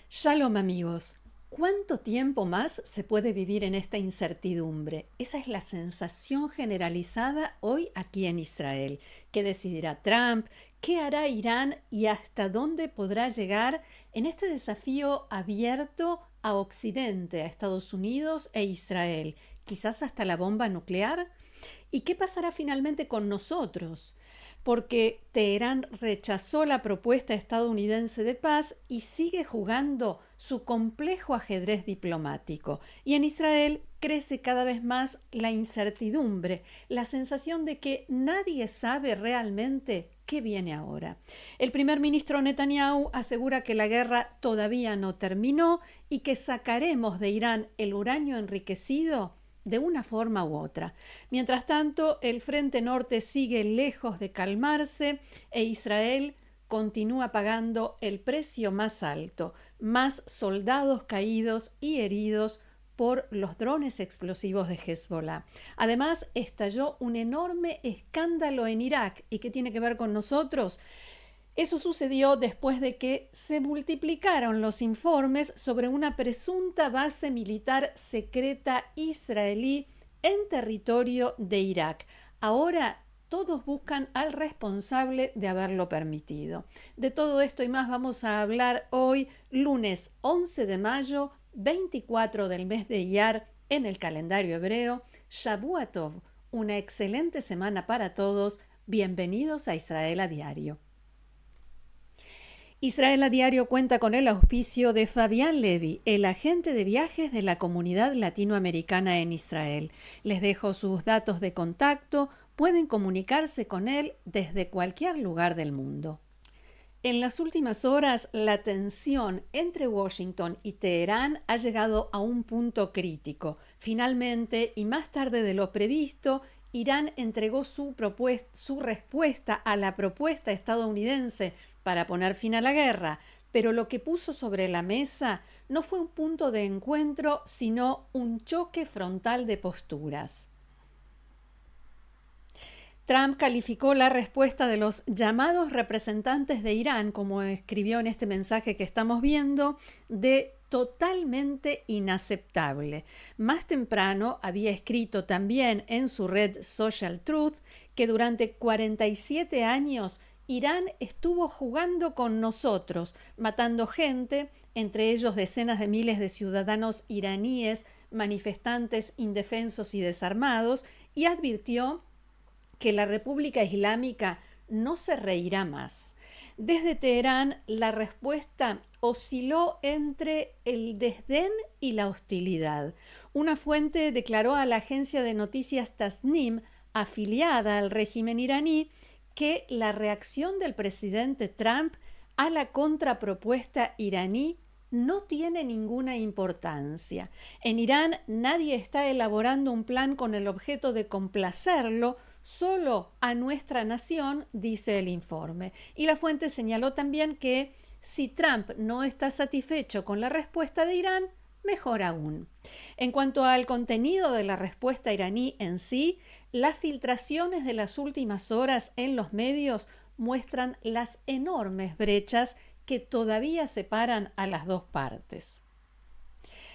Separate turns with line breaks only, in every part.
Shalom amigos, ¿cuánto tiempo más se puede vivir en esta incertidumbre? Esa es la sensación generalizada hoy aquí en Israel. ¿Qué decidirá Trump? ¿Qué hará Irán? ¿Y hasta dónde podrá llegar en este desafío abierto a Occidente, a Estados Unidos e Israel? ¿Quizás hasta la bomba nuclear? ¿Y qué pasará finalmente con nosotros? Porque Teherán rechazó la propuesta estadounidense de paz y sigue jugando su complejo ajedrez diplomático. Y en Israel crece cada vez más la incertidumbre, la sensación de que nadie sabe realmente qué viene ahora. El primer ministro Netanyahu asegura que la guerra todavía no terminó y que sacaremos de Irán el uranio enriquecido de una forma u otra. Mientras tanto, el frente norte sigue lejos de calmarse e Israel continúa pagando el precio más alto, más soldados caídos y heridos por los drones explosivos de Hezbollah. Además, estalló un enorme escándalo en Irak. ¿Y qué tiene que ver con nosotros? Eso sucedió después de que se multiplicaron los informes sobre una presunta base militar secreta israelí en territorio de Irak. Ahora todos buscan al responsable de haberlo permitido. De todo esto y más vamos a hablar hoy, lunes 11 de mayo, 24 del mes de Iyar en el calendario hebreo. Shavua Tov, una excelente semana para todos. Bienvenidos a Israel a Diario. Israel a Diario cuenta con el auspicio de Fabián Levy, el agente de viajes de la comunidad latinoamericana en Israel. Les dejo sus datos de contacto, pueden comunicarse con él desde cualquier lugar del mundo. En las últimas horas, la tensión entre Washington y Teherán ha llegado a un punto crítico. Finalmente, y más tarde de lo previsto, Irán entregó su respuesta a la propuesta estadounidense para poner fin a la guerra, pero lo que puso sobre la mesa no fue un punto de encuentro, sino un choque frontal de posturas. Trump calificó la respuesta de los llamados representantes de Irán, como escribió en este mensaje que estamos viendo, de totalmente inaceptable. Más temprano había escrito también en su red Social Truth que durante 47 años Irán estuvo jugando con nosotros, matando gente, entre ellos decenas de miles de ciudadanos iraníes, manifestantes indefensos y desarmados, y advirtió que la República Islámica no se reirá más. Desde Teherán, la respuesta osciló entre el desdén y la hostilidad. Una fuente declaró a la agencia de noticias Tasnim, afiliada al régimen iraní, que la reacción del presidente Trump a la contrapropuesta iraní no tiene ninguna importancia. En Irán nadie está elaborando un plan con el objeto de complacerlo, solo a nuestra nación, dice el informe. Y la fuente señaló también que si Trump no está satisfecho con la respuesta de Irán, mejor aún. En cuanto al contenido de la respuesta iraní en sí, las filtraciones de las últimas horas en los medios muestran las enormes brechas que todavía separan a las dos partes.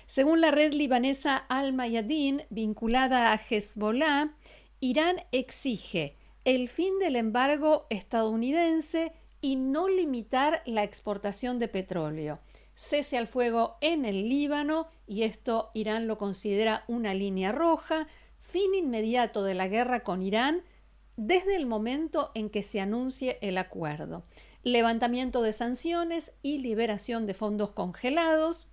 Según la red libanesa Al-Mayadin, vinculada a Hezbollah, Irán exige el fin del embargo estadounidense y no limitar la exportación de petróleo. Cese al fuego en el Líbano, y esto Irán lo considera una línea roja, fin inmediato de la guerra con Irán desde el momento en que se anuncie el acuerdo, levantamiento de sanciones y liberación de fondos congelados,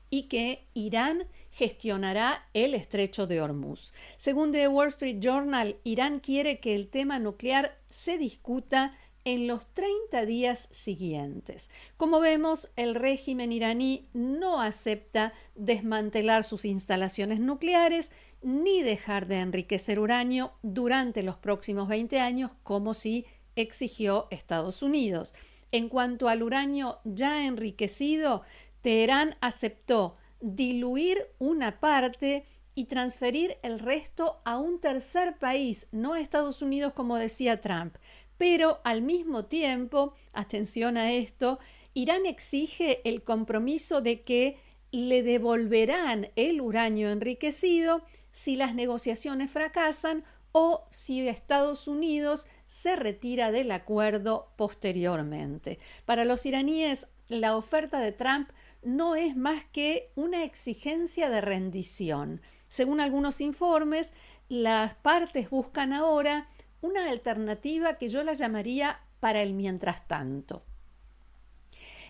y que Irán gestionará el estrecho de Hormuz. Según The Wall Street Journal, Irán quiere que el tema nuclear se discuta en los 30 días siguientes. Como vemos, el régimen iraní no acepta desmantelar sus instalaciones nucleares ni dejar de enriquecer uranio durante los próximos 20 años, como sí exigió Estados Unidos. En cuanto al uranio ya enriquecido, Teherán aceptó diluir una parte y transferir el resto a un tercer país, no a Estados Unidos como decía Trump. Pero al mismo tiempo, atención a esto, Irán exige el compromiso de que le devolverán el uranio enriquecido si las negociaciones fracasan o si Estados Unidos se retira del acuerdo posteriormente. Para los iraníes, la oferta de Trump no es más que una exigencia de rendición. Según algunos informes, las partes buscan ahora una alternativa que yo la llamaría para el mientras tanto.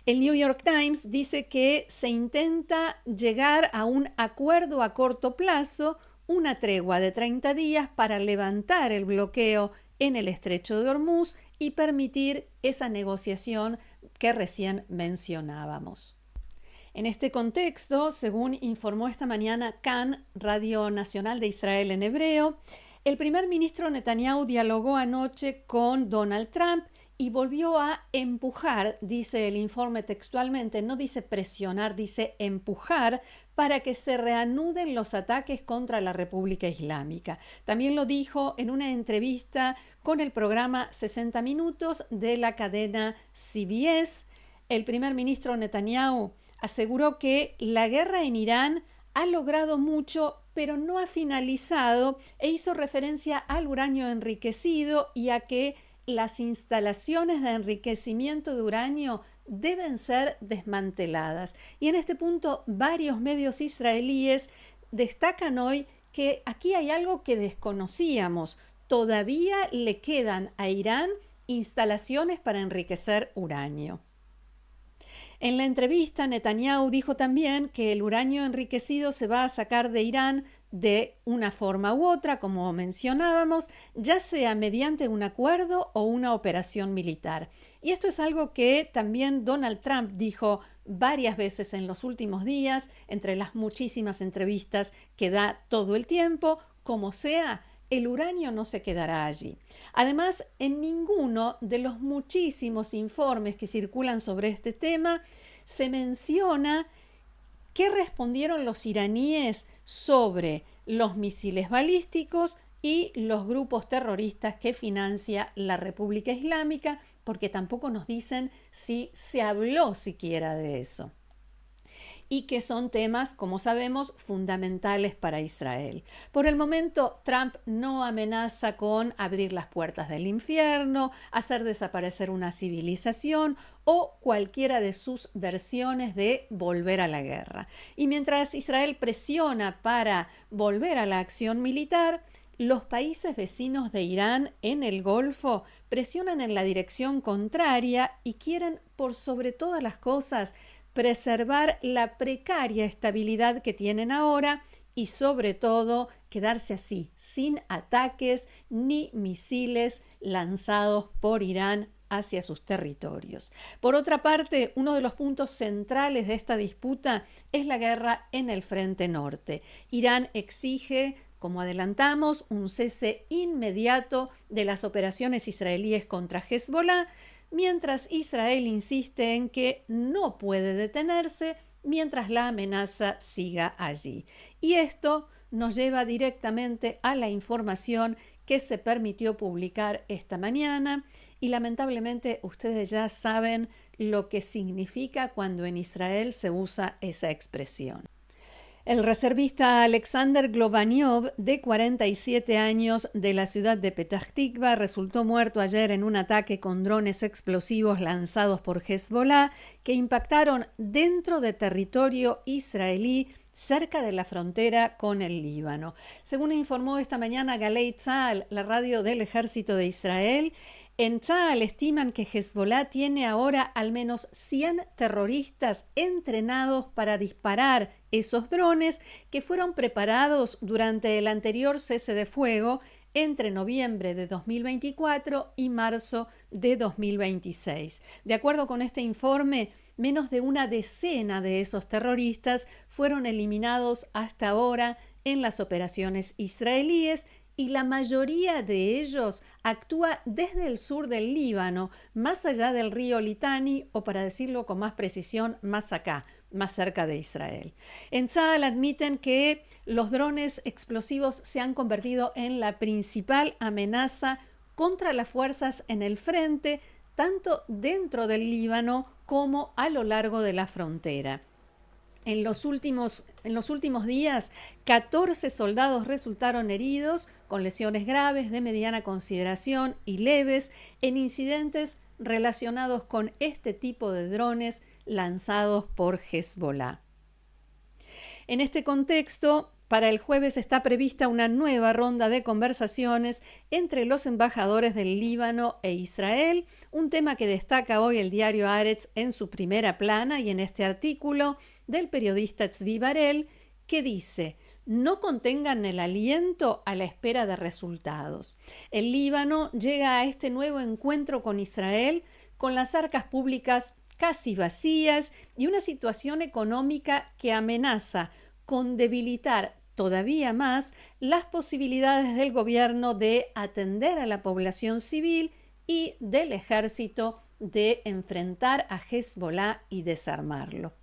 El New York Times dice que se intenta llegar a un acuerdo a corto plazo, una tregua de 30 días para levantar el bloqueo en el estrecho de Hormuz y permitir esa negociación que recién mencionábamos. En este contexto, según informó esta mañana Kan, Radio Nacional de Israel en hebreo, el primer ministro Netanyahu dialogó anoche con Donald Trump y volvió a empujar, dice el informe textualmente, no dice presionar, dice empujar, para que se reanuden los ataques contra la República Islámica. También lo dijo en una entrevista con el programa 60 Minutos de la cadena CBS. El primer ministro Netanyahu aseguró que la guerra en Irán ha logrado mucho, pero no ha finalizado, e hizo referencia al uranio enriquecido y a que las instalaciones de enriquecimiento de uranio deben ser desmanteladas. Y en este punto, varios medios israelíes destacan hoy que aquí hay algo que desconocíamos. Todavía le quedan a Irán instalaciones para enriquecer uranio. En la entrevista, Netanyahu dijo también que el uranio enriquecido se va a sacar de Irán de una forma u otra, como mencionábamos, ya sea mediante un acuerdo o una operación militar. Y esto es algo que también Donald Trump dijo varias veces en los últimos días, entre las muchísimas entrevistas que da todo el tiempo. Como sea, el uranio no se quedará allí. Además, en ninguno de los muchísimos informes que circulan sobre este tema se menciona qué respondieron los iraníes sobre los misiles balísticos y los grupos terroristas que financia la República Islámica, porque tampoco nos dicen si se habló siquiera de eso. Y que son temas, como sabemos, fundamentales para Israel. Por el momento, Trump no amenaza con abrir las puertas del infierno, hacer desaparecer una civilización o cualquiera de sus versiones de volver a la guerra. Y mientras Israel presiona para volver a la acción militar, los países vecinos de Irán en el Golfo presionan en la dirección contraria y quieren, por sobre todas las cosas, preservar la precaria estabilidad que tienen ahora y sobre todo quedarse así, sin ataques ni misiles lanzados por Irán hacia sus territorios. Por otra parte, uno de los puntos centrales de esta disputa es la guerra en el frente norte. Irán exige, como adelantamos, un cese inmediato de las operaciones israelíes contra Hezbollah, mientras Israel insiste en que no puede detenerse mientras la amenaza siga allí. Y esto nos lleva directamente a la información que se permitió publicar esta mañana y lamentablemente ustedes ya saben lo que significa cuando en Israel se usa esa expresión. El reservista Alexander Globaniov, de 47 años, de la ciudad de Petah Tikva, resultó muerto ayer en un ataque con drones explosivos lanzados por Hezbollah que impactaron dentro de territorio israelí cerca de la frontera con el Líbano. Según informó esta mañana Galei Tzahal, la radio del ejército de Israel, en Tzahal estiman que Hezbollah tiene ahora al menos 100 terroristas entrenados para disparar esos drones que fueron preparados durante el anterior cese de fuego entre noviembre de 2024 y marzo de 2026. De acuerdo con este informe, menos de una decena de esos terroristas fueron eliminados hasta ahora en las operaciones israelíes y la mayoría de ellos actúa desde el sur del Líbano, más allá del río Litani o, para decirlo con más precisión, más acá, más cerca de Israel. En Tzahal admiten que los drones explosivos se han convertido en la principal amenaza contra las fuerzas en el frente, tanto dentro del Líbano como a lo largo de la frontera. En los últimos días, 14 soldados resultaron heridos con lesiones graves, de mediana consideración y leves en incidentes relacionados con este tipo de drones lanzados por Hezbollah. En este contexto, para el jueves está prevista una nueva ronda de conversaciones entre los embajadores del Líbano e Israel, un tema que destaca hoy el diario Haaretz en su primera plana y en este artículo del periodista Tzvi Barel, que dice: no contengan el aliento a la espera de resultados. El Líbano llega a este nuevo encuentro con Israel con las arcas públicas casi vacías y una situación económica que amenaza con debilitar todavía más las posibilidades del gobierno de atender a la población civil y del ejército de enfrentar a Hezbollah y desarmarlo.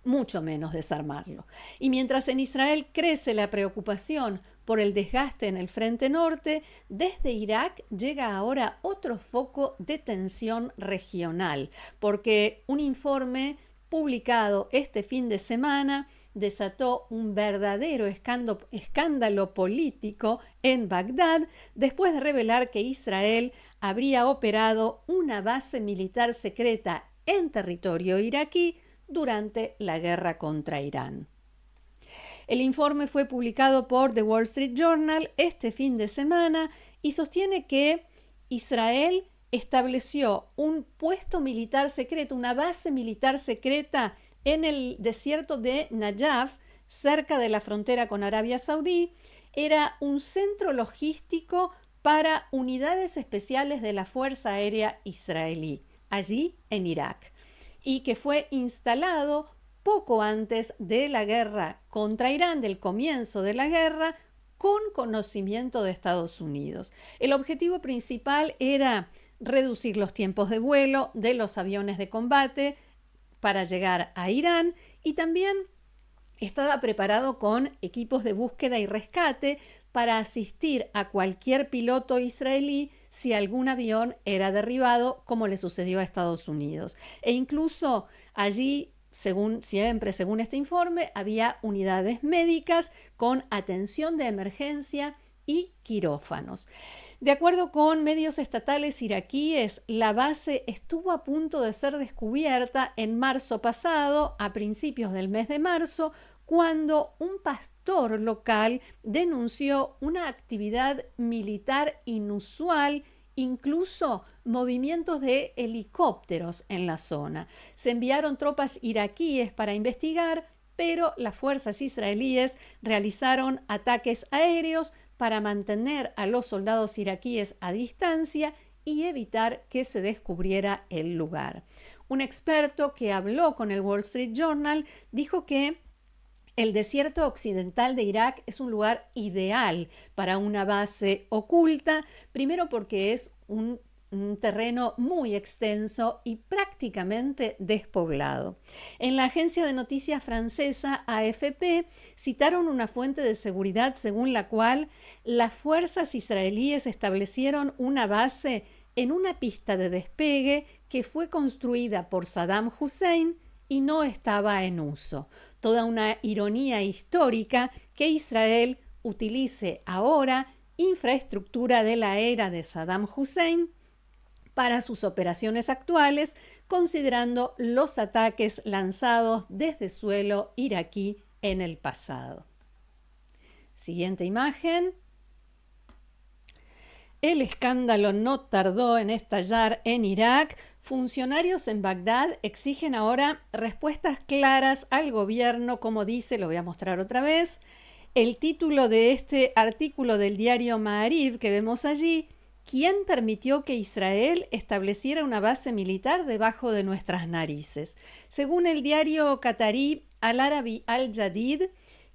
Mucho menos desarmarlo. Y mientras en Israel crece la preocupación por el desgaste en el frente norte, desde Irak llega ahora otro foco de tensión regional, porque un informe publicado este fin de semana desató un verdadero escándalo político en Bagdad después de revelar que Israel habría operado una base militar secreta en territorio iraquí durante la guerra contra Irán. El informe fue publicado por The Wall Street Journal este fin de semana y sostiene que Israel estableció un puesto militar secreto, una base militar secreta en el desierto de Najaf, cerca de la frontera con Arabia Saudí. Era un centro logístico para unidades especiales de la Fuerza Aérea Israelí, allí en Irak, y que fue instalado poco antes de la guerra contra Irán, del comienzo de la guerra, con conocimiento de Estados Unidos. El objetivo principal era reducir los tiempos de vuelo de los aviones de combate para llegar a Irán, y también estaba preparado con equipos de búsqueda y rescate para asistir a cualquier piloto israelí si algún avión era derribado, como le sucedió a Estados Unidos. E incluso allí, según este informe, había unidades médicas con atención de emergencia y quirófanos. De acuerdo con medios estatales iraquíes, la base estuvo a punto de ser descubierta en marzo pasado, a principios del mes de marzo, cuando un pastor local denunció una actividad militar inusual, incluso movimientos de helicópteros en la zona. Se enviaron tropas iraquíes para investigar, pero las fuerzas israelíes realizaron ataques aéreos para mantener a los soldados iraquíes a distancia y evitar que se descubriera el lugar. Un experto que habló con el Wall Street Journal dijo que el desierto occidental de Irak es un lugar ideal para una base oculta, primero porque es un terreno muy extenso y prácticamente despoblado. En la agencia de noticias francesa AFP citaron una fuente de seguridad según la cual las fuerzas israelíes establecieron una base en una pista de despegue que fue construida por Saddam Hussein y no estaba en uso. Toda una ironía histórica que Israel utilice ahora infraestructura de la era de Saddam Hussein para sus operaciones actuales, considerando los ataques lanzados desde suelo iraquí en el pasado. Siguiente imagen. El escándalo no tardó en estallar en Irak. Funcionarios en Bagdad exigen ahora respuestas claras al gobierno, como dice, lo voy a mostrar otra vez, el título de este artículo del diario Ma'ariv que vemos allí: ¿quién permitió que Israel estableciera una base militar debajo de nuestras narices? Según el diario qatarí Al-Arabi Al-Jadid,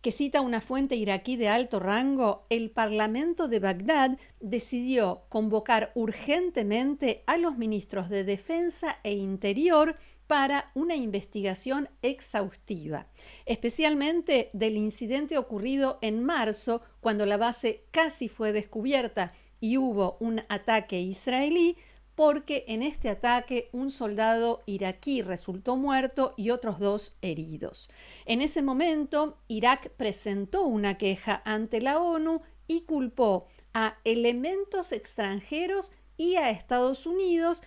que cita una fuente iraquí de alto rango, el Parlamento de Bagdad decidió convocar urgentemente a los ministros de Defensa e Interior para una investigación exhaustiva, especialmente del incidente ocurrido en marzo, cuando la base casi fue descubierta y hubo un ataque israelí, porque en este ataque un soldado iraquí resultó muerto y otros 2 heridos. En ese momento, Irak presentó una queja ante la ONU y culpó a elementos extranjeros y a Estados Unidos,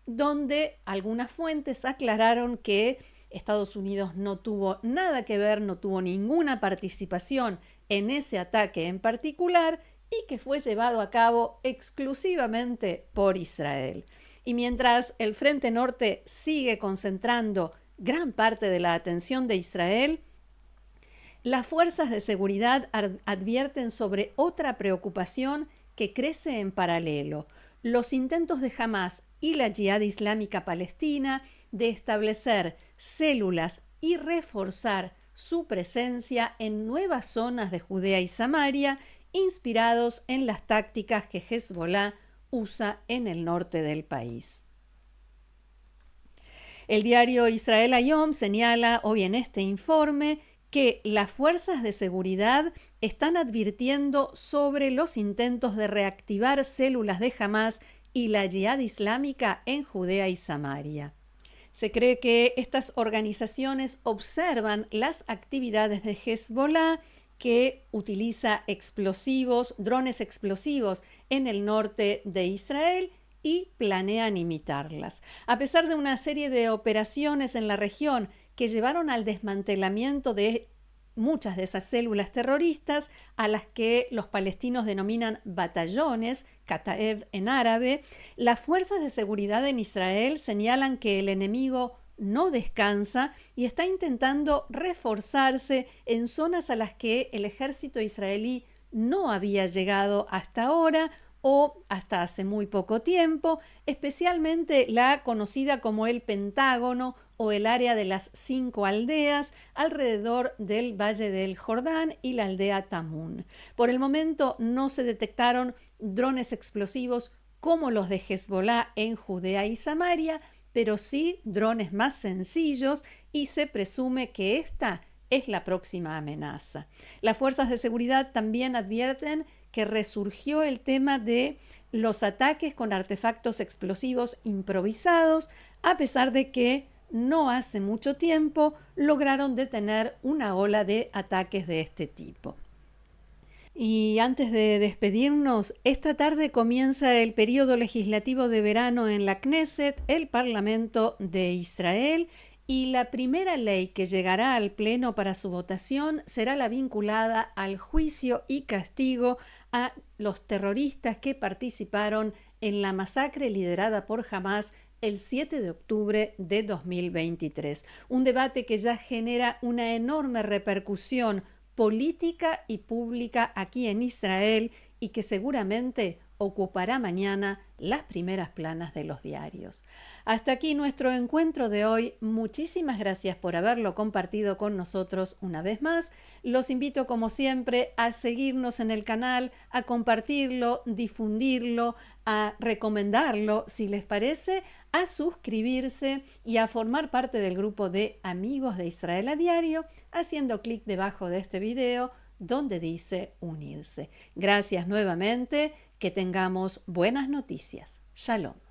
donde algunas fuentes aclararon que Estados Unidos no tuvo nada que ver, no tuvo ninguna participación en ese ataque en particular y que fue llevado a cabo exclusivamente por Israel. Y mientras el Frente Norte sigue concentrando gran parte de la atención de Israel, las fuerzas de seguridad advierten sobre otra preocupación que crece en paralelo: los intentos de Hamás y la Yihad Islámica Palestina de establecer células y reforzar su presencia en nuevas zonas de Judea y Samaria, inspirados en las tácticas que Hezbollah usa en el norte del país. El diario Israel Hayom señala hoy en este informe que las fuerzas de seguridad están advirtiendo sobre los intentos de reactivar células de Hamás y la Yihad Islámica en Judea y Samaria. Se cree que estas organizaciones observan las actividades de Hezbollah, que utiliza explosivos, drones explosivos en el norte de Israel, y planean imitarlas. A pesar de una serie de operaciones en la región que llevaron al desmantelamiento de muchas de esas células terroristas, a las que los palestinos denominan batallones, Kataeb en árabe, las fuerzas de seguridad en Israel señalan que el enemigo no descansa y está intentando reforzarse en zonas a las que el ejército israelí no había llegado hasta ahora o hasta hace muy poco tiempo, especialmente la conocida como el Pentágono o el área de las 5 aldeas alrededor del Valle del Jordán y la aldea Tamun. Por el momento no se detectaron drones explosivos como los de Hezbollah en Judea y Samaria, pero sí drones más sencillos, y se presume que esta es la próxima amenaza. Las fuerzas de seguridad también advierten que resurgió el tema de los ataques con artefactos explosivos improvisados, a pesar de que no hace mucho tiempo lograron detener una ola de ataques de este tipo. Y antes de despedirnos, esta tarde comienza el periodo legislativo de verano en la Knesset, el Parlamento de Israel, y la primera ley que llegará al Pleno para su votación será la vinculada al juicio y castigo a los terroristas que participaron en la masacre liderada por Hamás el 7 de octubre de 2023. Un debate que ya genera una enorme repercusión política y pública aquí en Israel y que seguramente ocupará mañana las primeras planas de los diarios. Hasta aquí nuestro encuentro de hoy. Muchísimas gracias por haberlo compartido con nosotros una vez más. Los invito, como siempre, a seguirnos en el canal, a compartirlo, difundirlo, a recomendarlo si les parece, a suscribirse y a formar parte del grupo de Amigos de Israel a Diario, haciendo clic debajo de este video donde dice unirse. Gracias nuevamente, que tengamos buenas noticias. Shalom.